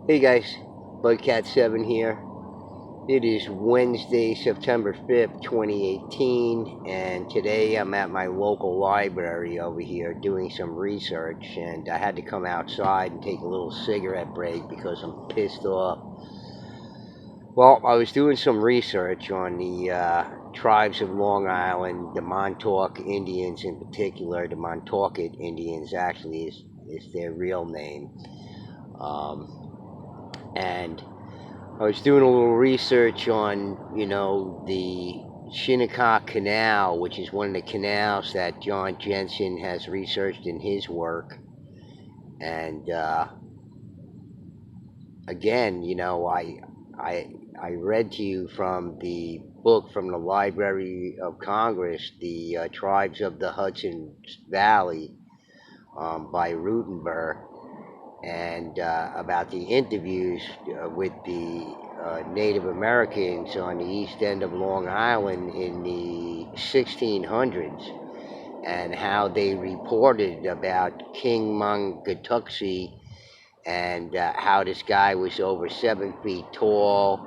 Hey guys, Bugcat7 here. It is Wednesday, September 5th, 2018, and today I'm at my local library over here doing some research, and I had to come outside and take a little cigarette break because I'm pissed off. Well, I was doing some research on the tribes of Long Island, the Montaukette Indians in particular. The Montaukette Indians actually is their real name. And I was doing a little research on, the Shinnecock Canal, which is one of the canals that John Jensen has researched in his work. And again, I read to you from the book from the Library of Congress, the Tribes of the Hudson Valley, by Rutenberg, and about the interviews with the Native Americans on the east end of Long Island in the 1600s, and how they reported about King Montaukette, and how this guy was over 7 feet tall,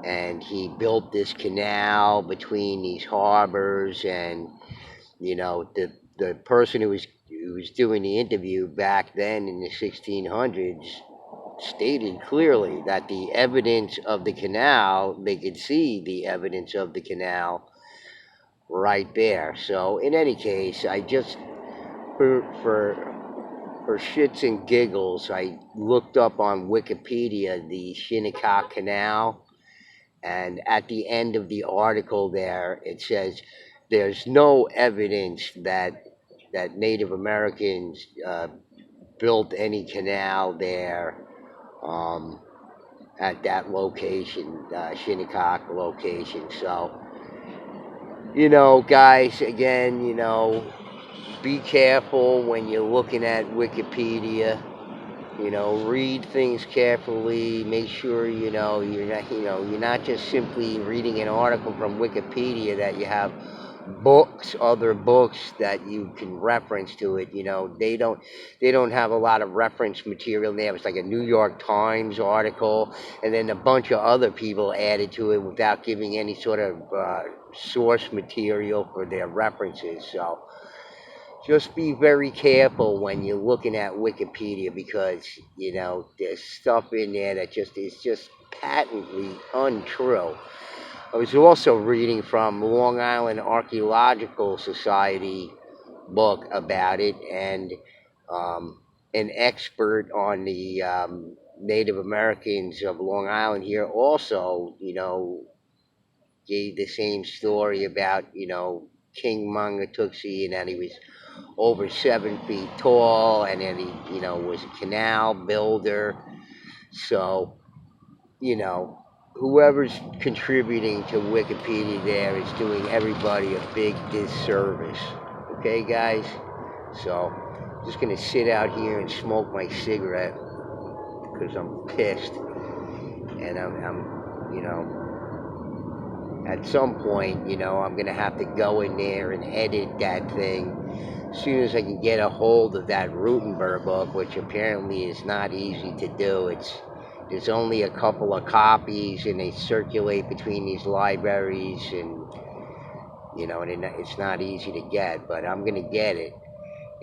and he built this canal between these harbors. And the person who was doing the interview back then in the 1600s stated clearly that the evidence of the canal, they could see the evidence of the canal right there. So in any case, I just for shits and giggles, I looked up on Wikipedia the Shinnecock Canal, and at the end of the article there, it says there's no evidence that Native Americans built any canal there, at that location, Shinnecock location. So, guys, again, be careful when you're looking at Wikipedia. Read things carefully. Make sure you're not just simply reading an article from Wikipedia, that you have other books that you can reference to it. They don't have a lot of reference material. They have, it's like a New York Times article, and then a bunch of other people added to it without giving any sort of source material for their references. So just be very careful when you're looking at Wikipedia, because there's stuff in there that is just patently untrue. I was also reading from Long Island Archaeological Society book about it, and an expert on the Native Americans of Long Island here also, gave the same story about, King Montaukette, and that he was over 7 feet tall, and then he, was a canal builder. So, whoever's contributing to Wikipedia there is doing everybody a big disservice. Okay, guys? So, just gonna sit out here and smoke my cigarette because I'm pissed, and I'm at some point, I'm gonna have to go in there and edit that thing as soon as I can get a hold of that Rutenberg book, which apparently is not easy to do. There's only a couple of copies, and they circulate between these libraries, and it's not easy to get. But I'm gonna get it,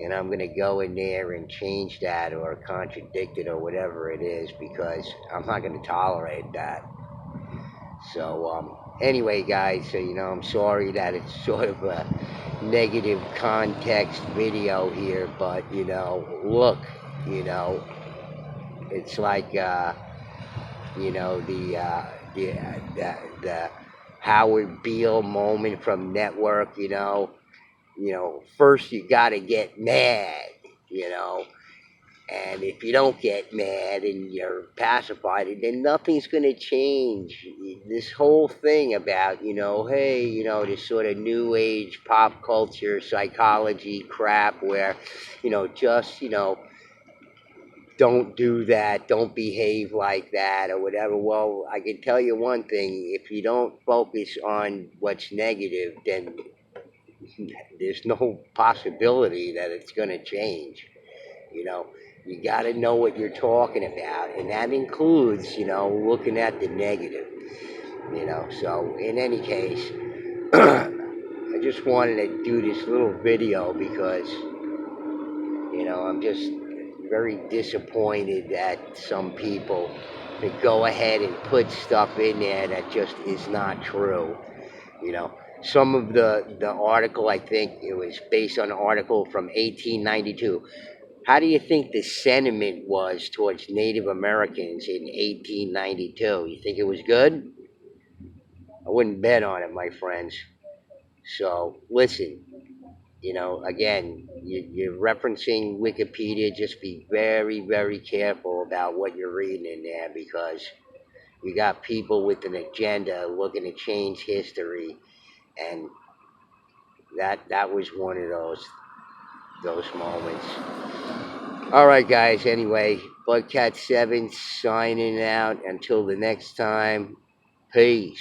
and I'm gonna go in there and change that or contradict it or whatever it is, because I'm not gonna tolerate that. So anyway, guys, so I'm sorry that it's sort of a negative context video here, but look, it's like the Howard Beale moment from Network. First you got to get mad, and if you don't get mad and you're pacified, then nothing's going to change. This whole thing about, hey, this sort of new age pop culture psychology crap where, just, don't do that, don't behave like that or whatever. Well, I can tell you one thing: if you don't focus on what's negative, then there's no possibility that it's going to change. You got to know what you're talking about, and that includes, looking at the negative. So in any case, I just wanted to do this little video because, I'm just very disappointed that some people that go ahead and put stuff in there that just is not true. You know, some of the article, I think it was based on an article from 1892. How do you think the sentiment was towards Native Americans in 1892? You think it was good? I wouldn't bet on it, my friends. So listen, again, you're referencing Wikipedia. Just be very, very careful about what you're reading in there, because you got people with an agenda looking to change history, and that was one of those moments. All right, guys. Anyway, Bloodcat 7 signing out. Until the next time, peace.